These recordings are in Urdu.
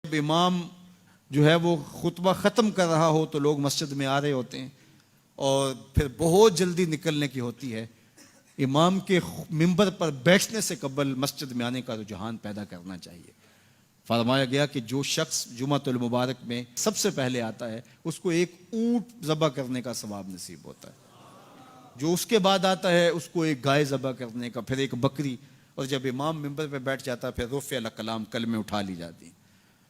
جب امام جو ہے وہ خطبہ ختم کر رہا ہو تو لوگ مسجد میں آ رہے ہوتے ہیں اور پھر بہت جلدی نکلنے کی ہوتی ہے. امام کے منبر پر بیٹھنے سے قبل مسجد میں آنے کا رجحان پیدا کرنا چاہیے. فرمایا گیا کہ جو شخص جمعۃ المبارک میں سب سے پہلے آتا ہے اس کو ایک اونٹ ذبح کرنے کا ثواب نصیب ہوتا ہے. جو اس کے بعد آتا ہے اس کو ایک گائے ذبح کرنے کا، پھر ایک بکری، اور جب امام منبر پہ بیٹھ جاتا ہے پھر رفع الکلام کلمے اٹھا لی جاتی ہیں.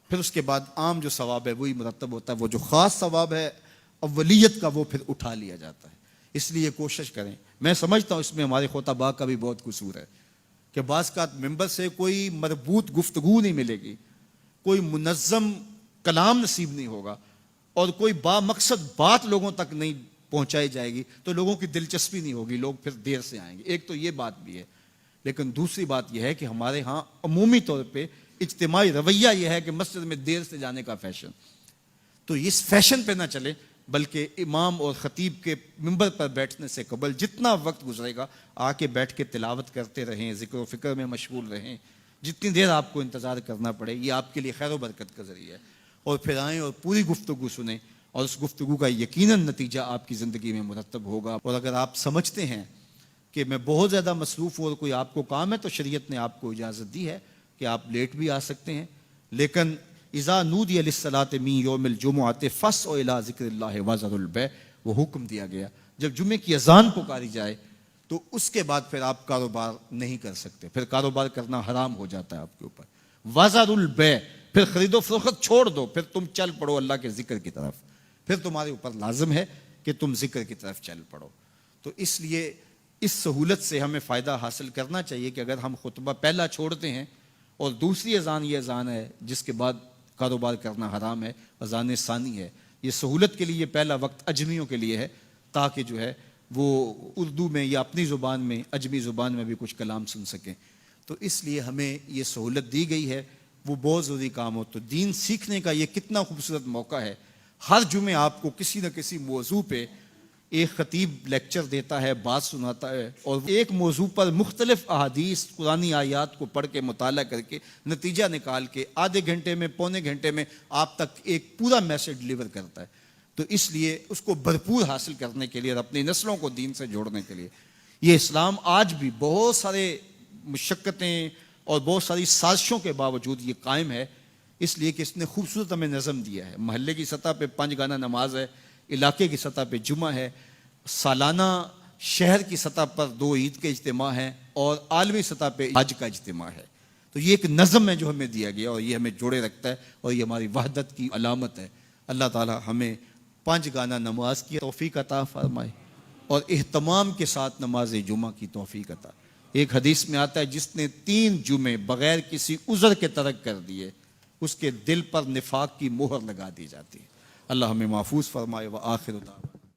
پھر اس کے بعد عام جو ثواب ہے وہی مرتب ہوتا ہے. وہ جو خاص ثواب ہے اولیت کا وہ پھر اٹھا لیا جاتا ہے. اس لیے کوشش کریں. میں سمجھتا ہوں اس میں ہمارے خطباء کا بھی بہت قصور ہے کہ بعض کا ممبر سے کوئی مربوط گفتگو نہیں ملے گی، کوئی منظم کلام نصیب نہیں ہوگا اور کوئی با مقصد بات لوگوں تک نہیں پہنچائی جائے گی تو لوگوں کی دلچسپی نہیں ہوگی، لوگ پھر دیر سے آئیں گے. ایک تو یہ بات بھی ہے، لیکن دوسری بات یہ ہے کہ ہمارے ہاں عمومی طور پہ اجتماعی رویہ یہ ہے کہ مسجد میں دیر سے جانے کا فیشن. تو اس فیشن پہ نہ چلے، بلکہ امام اور خطیب کے منبر پر بیٹھنے سے قبل جتنا وقت گزرے گا آ کے بیٹھ کے تلاوت کرتے رہیں، ذکر و فکر میں مشغول رہیں. جتنی دیر آپ کو انتظار کرنا پڑے یہ آپ کے لیے خیر و برکت کا ذریعہ ہے. اور پھر آئیں اور پوری گفتگو سنیں اور اس گفتگو کا یقیناً نتیجہ آپ کی زندگی میں مرتب ہوگا. اور اگر آپ سمجھتے ہیں کہ میں بہت زیادہ مصروف ہوں اور کوئی آپ کو کام ہے تو شریعت نے آپ کو اجازت دی ہے کہ آپ لیٹ بھی آ سکتے ہیں. لیکن اذا نودی للصلاۃ من یوم الجمعۃ فاسعوا الی ذکر اللہ وذروا البیع، وہ حکم دیا گیا جب جمعے کی اذان پکاری جائے تو اس کے بعد پھر آپ کاروبار نہیں کر سکتے، پھر کاروبار کرنا حرام ہو جاتا ہے آپ کے اوپر. وذروا البیع، پھر خرید و فروخت چھوڑ دو، پھر تم چل پڑو اللہ کے ذکر کی طرف. پھر تمہارے اوپر لازم ہے کہ تم ذکر کی طرف چل پڑو. تو اس لیے اس سہولت سے ہمیں فائدہ حاصل کرنا چاہیے کہ اگر ہم خطبہ پہلا چھوڑتے ہیں اور دوسری اذان یہ اذان ہے جس کے بعد کاروبار کرنا حرام ہے، اذان ثانی ہے، یہ سہولت کے لیے پہلا وقت اجمیوں کے لیے ہے تاکہ جو ہے وہ اردو میں یا اپنی زبان میں اجمی زبان میں بھی کچھ کلام سن سکیں. تو اس لیے ہمیں یہ سہولت دی گئی ہے، وہ بہت ضروری کام ہو. تو دین سیکھنے کا یہ کتنا خوبصورت موقع ہے. ہر جمعے آپ کو کسی نہ کسی موضوع پہ ایک خطیب لیکچر دیتا ہے، بات سناتا ہے، اور ایک موضوع پر مختلف احادیث قرآنی آیات کو پڑھ کے مطالعہ کر کے نتیجہ نکال کے آدھے گھنٹے میں پونے گھنٹے میں آپ تک ایک پورا میسج ڈلیور کرتا ہے. تو اس لیے اس کو بھرپور حاصل کرنے کے لیے اور اپنی نسلوں کو دین سے جوڑنے کے لیے یہ اسلام آج بھی بہت سارے مشقتیں اور بہت ساری سازشوں کے باوجود یہ قائم ہے، اس لیے کہ اس نے خوبصورت ہمیں نظم دیا ہے. محلے کی سطح پہ 5 گانا نماز ہے، علاقے کی سطح پہ جمعہ ہے، سالانہ شہر کی سطح پر 2 عید کے اجتماع ہیں اور عالمی سطح پہ حج کا اجتماع ہے. تو یہ ایک نظم ہے جو ہمیں دیا گیا اور یہ ہمیں جوڑے رکھتا ہے اور یہ ہماری وحدت کی علامت ہے. اللہ تعالی ہمیں 5 گانا نماز کی توفیق عطا فرمائے اور اہتمام کے ساتھ نماز جمعہ کی توفیق عطا. ایک حدیث میں آتا ہے جس نے 3 جمعے بغیر کسی عذر کے ترک کر دیے اس کے دل پر نفاق کی مہر لگا دی جاتی ہے. اللہ ہمیں محفوظ فرمائے. وآخر دعوانا